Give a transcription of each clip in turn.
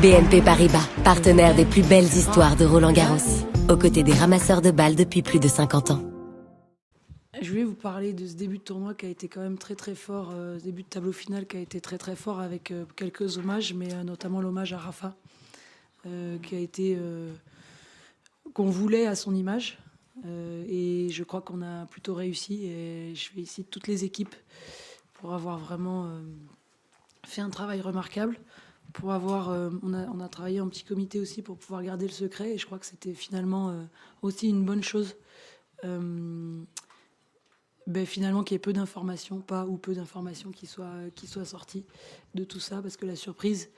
BNP Paribas, partenaire des plus belles histoires de Roland-Garros, aux côtés des ramasseurs de balles depuis plus de 50 ans. Je voulais vous parler de ce début de tournoi qui a été quand même très très fort, ce début de tableau final qui a été très très fort avec quelques hommages, mais notamment l'hommage à Rafa, qui a été qu'on voulait à son image. Et je crois qu'on a plutôt réussi. Et je félicite toutes les équipes pour avoir vraiment fait un travail remarquable. Pour avoir, on a travaillé en petit comité aussi pour pouvoir garder le secret. Et je crois que c'était finalement aussi une bonne chose. Finalement qu'il y ait peu d'informations, pas ou peu d'informations qui soient sorties de tout ça, parce que la surprise,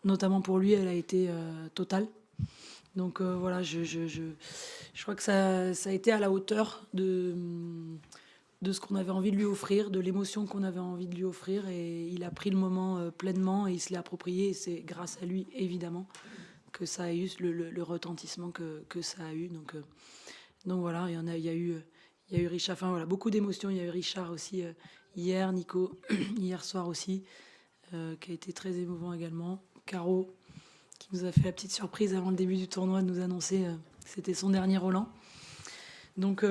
notamment pour lui, elle a été totale. Donc voilà, je crois que ça a été à la hauteur de ce qu'on avait envie de lui offrir, de l'émotion qu'on avait envie de lui offrir, et il a pris le moment pleinement et il se l'est approprié, et c'est grâce à lui, évidemment, que ça a eu le retentissement que ça a eu. Donc voilà, il y a eu Richard, enfin voilà, beaucoup d'émotions. Il y a eu Richard aussi hier, Nico, hier soir aussi, qui a été très émouvant également. Caro, qui nous a fait la petite surprise avant le début du tournoi de nous annoncer que c'était son dernier Roland. Donc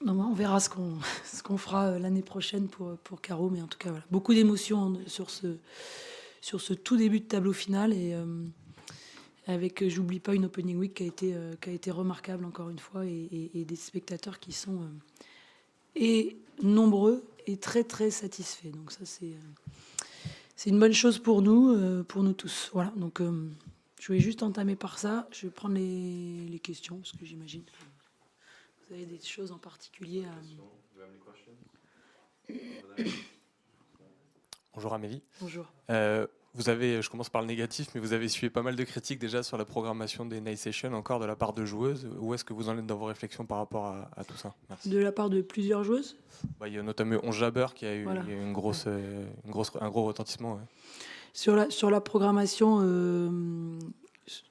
on verra ce qu'on fera l'année prochaine pour Caro, mais en tout cas voilà, beaucoup d'émotions sur ce tout début de tableau final, et avec, j'oublie pas, une opening week qui a été remarquable encore une fois, et des spectateurs qui sont et nombreux et très très satisfaits. Donc ça c'est une bonne chose pour nous tous. Voilà, donc je vais juste entamer par ça. Je vais prendre les questions, parce que j'imagine que vous avez des choses en particulier à... Bonjour Amélie. Bonjour. Vous avez, je commence par le négatif, mais vous avez suivi pas mal de critiques déjà sur la programmation des Night Sessions, encore de la part de joueuses. Où est-ce que vous en êtes dans vos réflexions par rapport à tout ça? Merci. De la part de plusieurs joueuses? Il y a notamment Ons Jabeur qui a eu, Voilà. il y a eu un gros retentissement. Ouais. Sur la programmation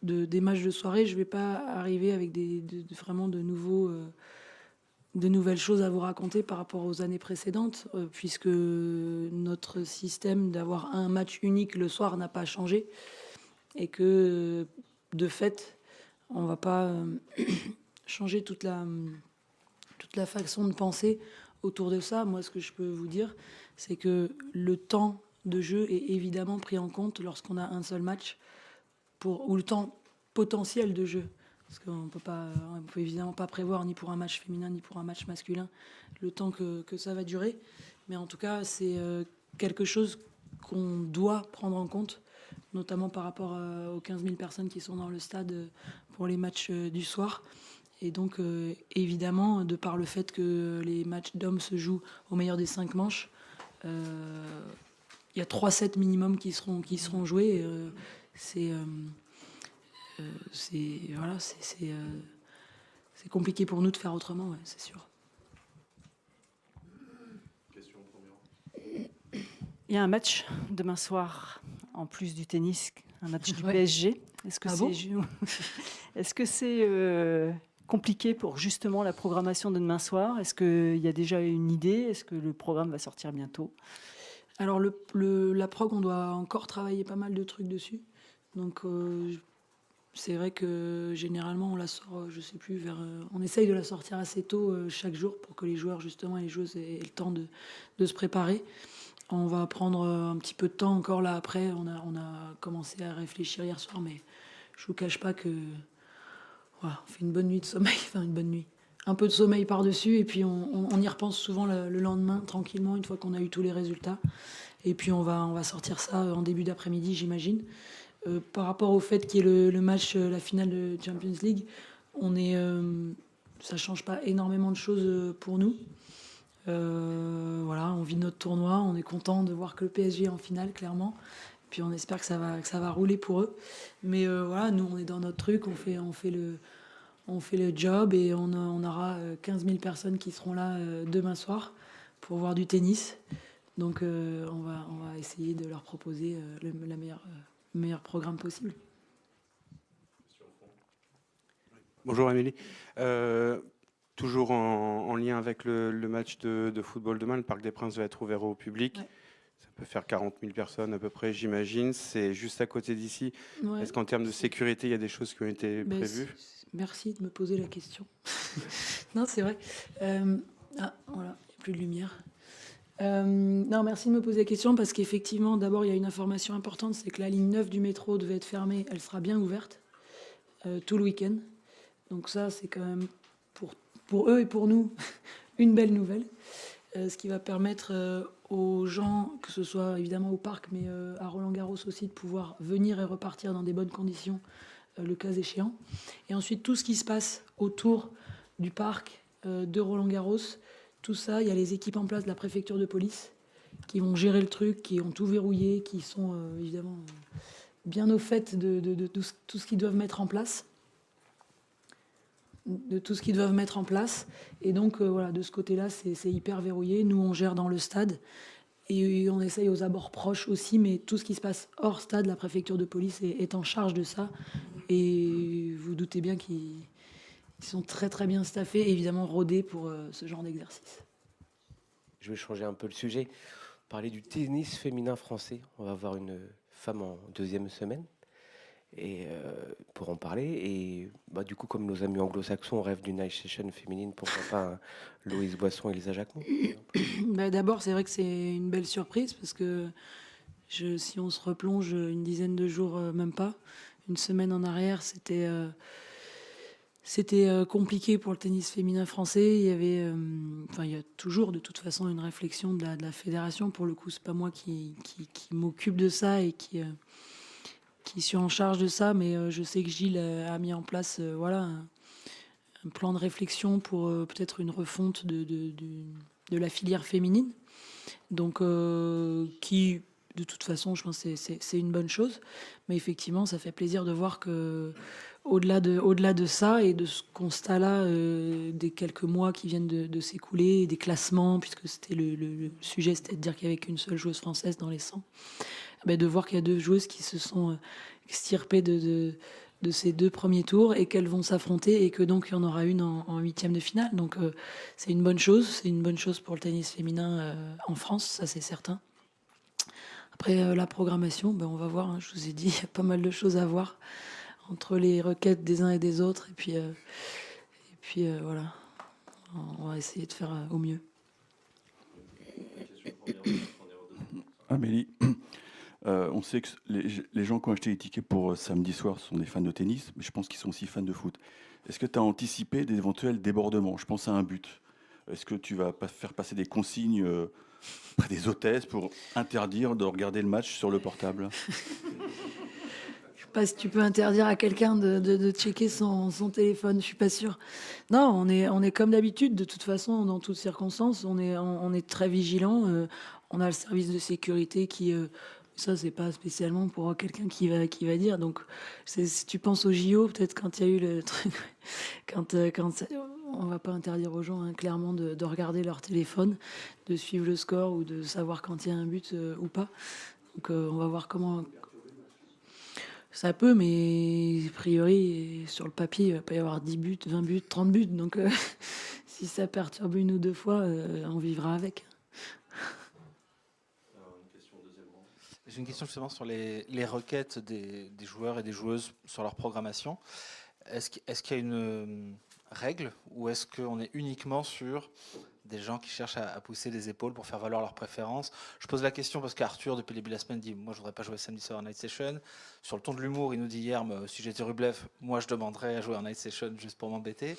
des matchs de soirée, je ne vais pas arriver avec vraiment de nouvelles choses à vous raconter par rapport aux années précédentes, puisque notre système d'avoir un match unique le soir n'a pas changé, et que de fait, on ne va pas changer toute la façon de penser autour de ça. Moi, ce que je peux vous dire, c'est que le temps de jeu est évidemment pris en compte lorsqu'on a un seul match, ou le temps potentiel de jeu. Parce qu'on ne peut évidemment pas prévoir, ni pour un match féminin, ni pour un match masculin, le temps que ça va durer. Mais en tout cas, c'est quelque chose qu'on doit prendre en compte, notamment par rapport aux 15 000 personnes qui sont dans le stade pour les matchs du soir. Et donc, évidemment, de par le fait que les matchs d'hommes se jouent au meilleur des 5 manches, il y a 3 sets minimum qui seront joués. C'est compliqué pour nous de faire autrement, ouais, c'est sûr. Question première. Il y a un match demain soir, en plus du tennis, un match du Ouais. PSG. Est-ce que Bon est-ce que c'est compliqué pour justement la programmation de demain soir? Est-ce qu'il y a déjà une idée? Est-ce que le programme va sortir bientôt? Alors la prog, on doit encore travailler pas mal de trucs dessus. Donc c'est vrai que généralement on la sort, je sais plus, on essaye de la sortir assez tôt chaque jour, pour que les joueurs justement et les joueuses aient le temps de se préparer. On va prendre un petit peu de temps encore là après. On a commencé à réfléchir hier soir, mais je vous cache pas que voilà, on fait une bonne nuit de sommeil, enfin une bonne nuit. Un peu de sommeil par-dessus, et puis on y repense souvent le lendemain, tranquillement, une fois qu'on a eu tous les résultats. Et puis on va sortir ça en début d'après-midi, j'imagine. Par rapport au fait qu'il y ait le match, la finale de Champions League, ça change pas énormément de choses pour nous. Voilà, on vit notre tournoi, on est content de voir que le PSG est en finale, clairement. Puis on espère que ça va rouler pour eux. Mais voilà, nous on est dans notre truc, on fait le job, et on aura 15 000 personnes qui seront là demain soir pour voir du tennis. Donc on va essayer de leur proposer le meilleur programme possible. Bonjour Amélie. Toujours en lien avec le match de football demain, le Parc des Princes va être ouvert au public. Ouais. Ça peut faire 40 000 personnes à peu près, j'imagine. C'est juste à côté d'ici. Ouais. Est-ce qu'en termes de sécurité, il y a des choses qui ont été Ben, prévues? merci de me poser la question. Non, c'est vrai. Ah, voilà, il n'y a plus de lumière. Non, merci de me poser la question parce qu'effectivement, d'abord, il y a une information importante, c'est que la ligne 9 du métro devait être fermée. Elle sera bien ouverte tout le week-end. Donc ça, c'est quand même pour eux et pour nous une belle nouvelle. Ce qui va permettre aux gens, que ce soit évidemment au parc, mais à Roland-Garros aussi, de pouvoir venir et repartir dans des bonnes conditions, le cas échéant. Et ensuite, tout ce qui se passe autour du parc de Roland-Garros, tout ça, il y a les équipes en place de la préfecture de police qui vont gérer le truc, qui ont tout verrouillé, qui sont évidemment bien au fait de tout ce qu'ils doivent mettre en place. Et donc voilà, de ce côté-là, c'est hyper verrouillé. Nous, on gère dans le stade et on essaye aux abords proches aussi, mais tout ce qui se passe hors stade, la préfecture de police est en charge de ça. Et vous doutez bien qu'ils sont très très bien staffés, et évidemment rodés pour ce genre d'exercice. Je vais changer un peu le sujet. Parler du tennis féminin français. On va avoir une femme en deuxième semaine. Et pour en parler, et du coup, comme nos amis anglo-saxons rêvent d'une night session féminine, pourquoi pas Louise Boisson et Elisa Jacquemont? D'abord, c'est vrai que c'est une belle surprise parce que si on se replonge une dizaine de jours, même pas, une semaine en arrière, c'était compliqué pour le tennis féminin français. Il y avait, il y a toujours de toute façon une réflexion de la fédération. Pour le coup, c'est pas moi qui m'occupe de ça et qui suis en charge de ça, mais je sais que Gilles a mis en place un plan de réflexion pour peut-être une refonte de la filière féminine. Donc, qui, de toute façon, je pense que c'est une bonne chose. Mais effectivement, ça fait plaisir de voir que au-delà de ça et de ce constat-là, des quelques mois qui viennent de s'écouler, et des classements, puisque c'était le sujet, c'était de dire qu'il n'y avait qu'une seule joueuse française dans les 100, de voir qu'il y a 2 joueuses qui se sont extirpées de ces 2 premiers tours et qu'elles vont s'affronter et que donc il y en aura une en 8e de finale. Donc c'est une bonne chose. C'est une bonne chose pour le tennis féminin en France, ça c'est certain. Après la programmation, on va voir. Je vous ai dit, il y a pas mal de choses à voir entre les requêtes des uns et des autres. Et puis voilà, on va essayer de faire au mieux. Amélie, on sait que les gens qui ont acheté les tickets pour samedi soir sont des fans de tennis, mais je pense qu'ils sont aussi fans de foot. Est-ce que tu as anticipé des éventuels débordements? Je pense à un but. Est-ce que tu vas faire passer des consignes près des hôtesses pour interdire de regarder le match sur le portable? Je sais pas si tu peux interdire à quelqu'un de checker son téléphone, je suis pas sûre. Non, on est comme d'habitude, de toute façon, dans toutes circonstances, on est très vigilant. On a le service de sécurité qui, ça c'est pas spécialement pour quelqu'un qui va dire. Donc, si tu penses au JO, peut-être quand il y a eu le truc, quand on va pas interdire aux gens clairement de regarder leur téléphone, de suivre le score ou de savoir quand il y a un but ou pas. Donc, on va voir comment. Ça peut, mais a priori, sur le papier, il va pas y avoir 10 buts, 20 buts, 30 buts. Donc, si ça perturbe 1 ou 2 fois, on vivra avec. J'ai une question justement sur les requêtes des joueurs et des joueuses sur leur programmation. Est-ce qu'il y a une règle ou est-ce qu'on est uniquement sur des gens qui cherchent à pousser les épaules pour faire valoir leurs préférences? Je pose la question parce qu'Arthur, depuis le début de la semaine, dit « Moi, je voudrais pas jouer samedi soir en night session ». Sur le ton de l'humour, il nous dit hier « Si j'étais Rublev, moi, je demanderais à jouer en night session juste pour m'embêter ».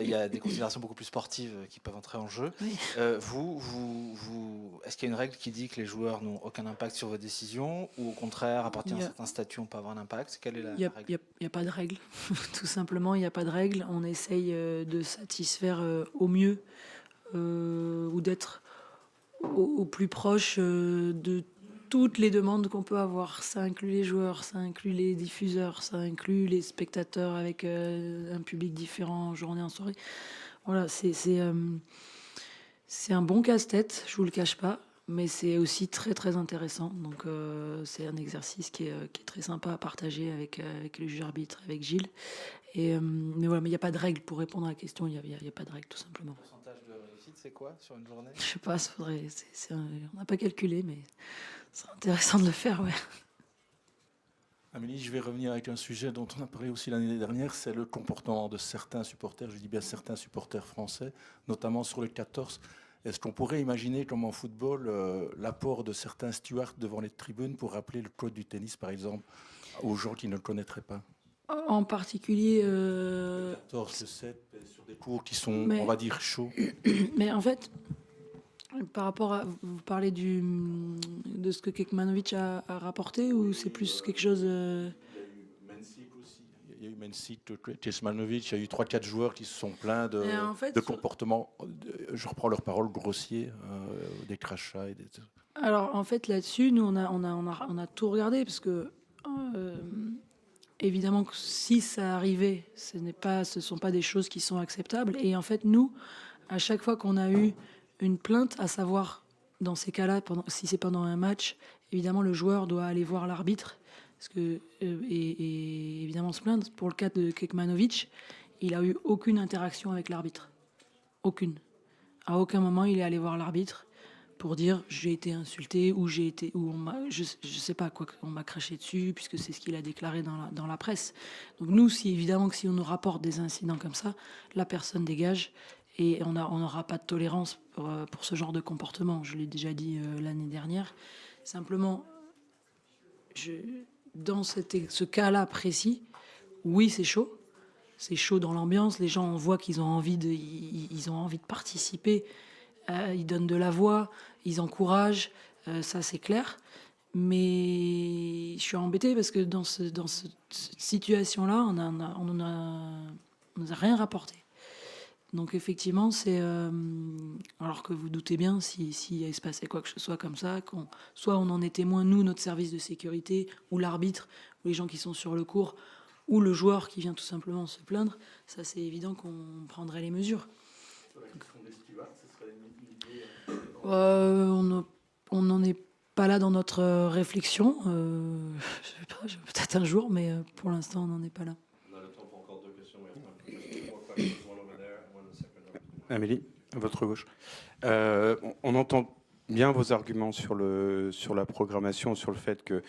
Il y a des considérations beaucoup plus sportives qui peuvent entrer en jeu. Oui. Est-ce qu'il y a une règle qui dit que les joueurs n'ont aucun impact sur vos décisions ou au contraire, à partir d'un certain statut, on peut avoir un impact? Quelle est la règle? Il n'y a pas de règle. Tout simplement, il n'y a pas de règle. On essaye de satisfaire au mieux ou d'être au plus proche de toutes les demandes qu'on peut avoir. Ça inclut les joueurs, ça inclut les diffuseurs, ça inclut les spectateurs avec un public différent en journée, en soirée. Voilà, c'est un bon casse-tête, je vous le cache pas, mais c'est aussi très très intéressant. Donc c'est un exercice qui est très sympa à partager avec le juge arbitre, avec Gilles. Mais voilà, mais il n'y a pas de règle pour répondre à la question. Il y a pas de règle tout simplement. Pourcentage de réussite, c'est quoi sur une journée? Je sais pas, on n'a pas calculé, mais c'est intéressant de le faire, ouais. Amélie, je vais revenir avec un sujet dont on a parlé aussi l'année dernière, c'est le comportement de certains supporters, je dis bien certains supporters français, notamment sur le 14. Est-ce qu'on pourrait imaginer, comme en football, l'apport de certains stewards devant les tribunes pour rappeler le code du tennis, par exemple, aux gens qui ne le connaîtraient pas? En particulier, 14, le 7, sur des cours qui sont, Mais- on va dire, chauds. mais en fait, par rapport à, vous parlez de ce que Kekmanovic a rapporté, ou c'est plus quelque chose... Il y a eu Mencic, Kecmanovic, il y a eu 3-4 joueurs qui se sont plaints de, Et en fait, de comportements, je reprends leurs paroles, grossiers, des crachats. Alors en fait là-dessus, nous on a tout regardé parce que évidemment que si ça arrivait, ce sont pas des choses qui sont acceptables. Et en fait nous, à chaque fois qu'on a eu une plainte, à savoir dans ces cas-là, si c'est pendant un match, évidemment le joueur doit aller voir l'arbitre parce que et évidemment se plaindre. Pour le cas de Kekmanovic, il a eu aucune interaction avec l'arbitre, aucune. À aucun moment il est allé voir l'arbitre pour dire j'ai été insulté ou je sais pas quoi, on m'a craché dessus, puisque c'est ce qu'il a déclaré dans la presse. Donc nous, évidemment que si on nous rapporte des incidents comme ça, la personne dégage et on n'aura pas de tolérance pour ce genre de comportement. Je l'ai déjà dit l'année dernière. Simplement, dans ce cas-là précis, oui, c'est chaud. C'est chaud dans l'ambiance. Les gens, on voit qu'ils ont envie de participer. Ils donnent de la voix, ils encouragent, ça c'est clair. Mais je suis embêtée parce que dans cette situation-là, on nous a rien rapporté. Donc effectivement, c'est alors que vous doutez bien si il se passait quoi que ce soit comme ça, soit on en est témoin, nous, notre service de sécurité, ou l'arbitre, ou les gens qui sont sur le cours, ou le joueur qui vient tout simplement se plaindre, ça c'est évident qu'on prendrait les mesures. On n'en est pas là dans notre réflexion. Je sais pas, peut-être un jour, mais pour l'instant, on n'en est pas là. On a le temps pour encore 2 questions. Amélie, à votre gauche. On entend bien vos arguments sur la programmation, sur le fait que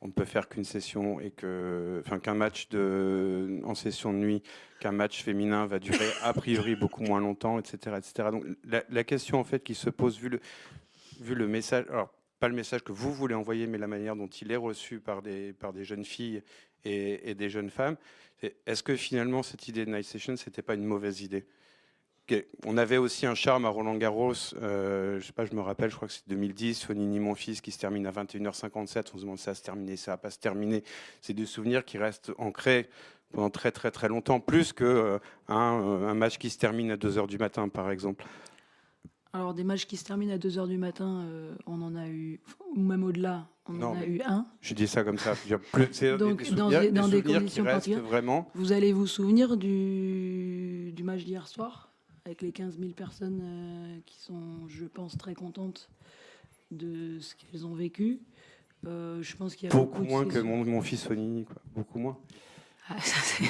on ne peut faire qu'une session et qu'un match en session de nuit, qu'un match féminin va durer a priori beaucoup moins longtemps, etc., etc. Donc la question en fait qui se pose vu le message, alors pas le message que vous voulez envoyer, mais la manière dont il est reçu par des jeunes filles et des jeunes femmes, est-ce que finalement cette idée de Night Session c'était pas une mauvaise idée? On avait aussi un charme à Roland-Garros, je sais pas, je me rappelle, je crois que c'est 2010, Fonini mon fils qui se termine à 21h57, on se demande si ça va se terminer, ça va pas se terminer. C'est des souvenirs qui restent ancrés pendant très très très longtemps, plus que un match qui se termine à 2h du matin par exemple. Alors des matchs qui se terminent à 2h du matin, on en a eu, ou même au-delà, en a eu un. Je dis ça comme ça. Donc dans des conditions particulières, vraiment. Vous allez vous souvenir du match d'hier soir avec les 15 000 personnes qui sont, je pense, très contentes de ce qu'elles ont vécu. Je pense qu'il y a beaucoup moins que mon fils Fonini, quoi. Beaucoup moins. Ah, ça,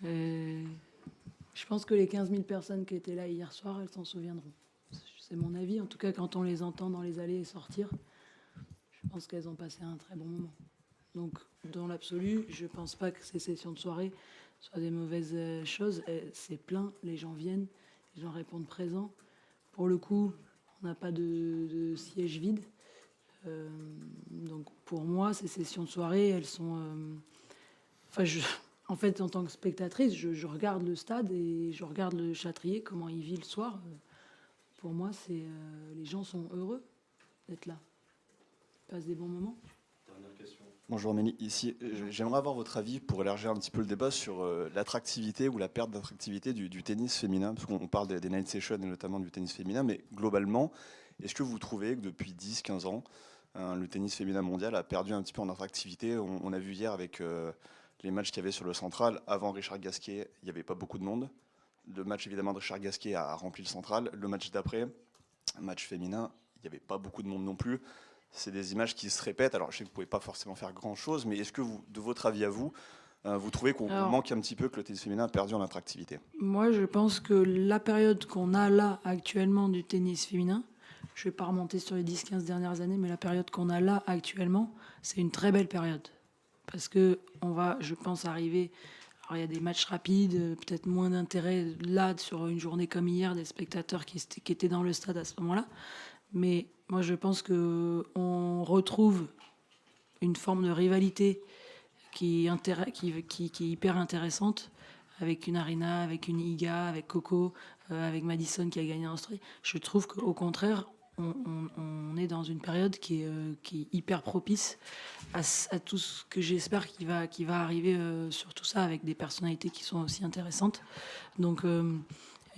je pense que les 15 000 personnes qui étaient là hier soir, elles s'en souviendront. C'est mon avis. En tout cas, quand on les entend dans les allées et sortir, je pense qu'elles ont passé un très bon moment. Donc, dans l'absolu, je ne pense pas que ces sessions de soirée soient des mauvaises choses. C'est plein, les gens viennent, les gens répondent présents. Pour le coup, on n'a pas de siège vide. Donc, pour moi, ces sessions de soirée, elles sont... En fait, en tant que spectatrice, je regarde le stade et je regarde le Châtrier, comment il vit le soir. Pour moi, les gens sont heureux d'être là. Ils passent des bons moments. Dernière question. Bonjour Mélie, ici, j'aimerais avoir votre avis pour élargir un petit peu le débat sur l'attractivité ou la perte d'attractivité du tennis féminin, parce qu'on parle des night sessions et notamment du tennis féminin, mais globalement, est-ce que vous trouvez que depuis 10-15 ans, le tennis féminin mondial a perdu un petit peu en attractivité? On a vu hier avec les matchs qu'il y avait sur le Central, avant Richard Gasquet, il n'y avait pas beaucoup de monde. Le match évidemment de Richard Gasquet a rempli le Central. Le match d'après, match féminin, il n'y avait pas beaucoup de monde non plus. C'est des images qui se répètent. Alors je sais que vous ne pouvez pas forcément faire grand-chose, mais est-ce que vous, de votre avis à vous, Vous trouvez qu'on manque un petit peu, que le tennis féminin a perdu en attractivité? Moi, je pense que la période qu'on a là actuellement du tennis féminin, je ne vais pas remonter sur les 10-15 dernières années, mais la période qu'on a là actuellement, c'est une très belle période. Parce qu'on va, je pense, arriver... Alors, il y a des matchs rapides, peut-être moins d'intérêt là, sur une journée comme hier, des spectateurs qui étaient dans le stade à ce moment-là. Mais moi, je pense qu'on retrouve une forme de rivalité qui est hyper intéressante, avec une Arina, avec une Iga, avec Coco, avec Madison qui a gagné en Australie. Je trouve qu'au contraire, on est dans une période qui est hyper propice à tout ce que j'espère qui va arriver sur tout ça, avec des personnalités qui sont aussi intéressantes. Donc,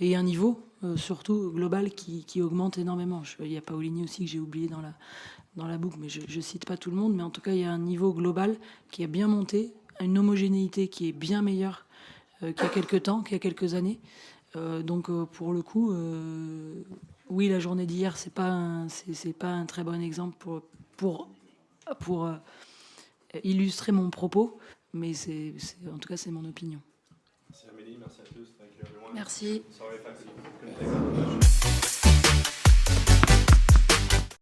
et un niveau, surtout global, qui augmente énormément. Il y a Paolini aussi que j'ai oublié dans la boucle, mais je ne cite pas tout le monde, mais en tout cas, il y a un niveau global qui est bien monté, une homogénéité qui est bien meilleure qu'il y a quelques temps, qu'il y a quelques années. Donc, pour le coup, oui, la journée d'hier, c'est pas un très bon exemple pour illustrer mon propos, mais en tout cas, c'est mon opinion. Merci Amélie, merci à tous. Merci. Soirée facile.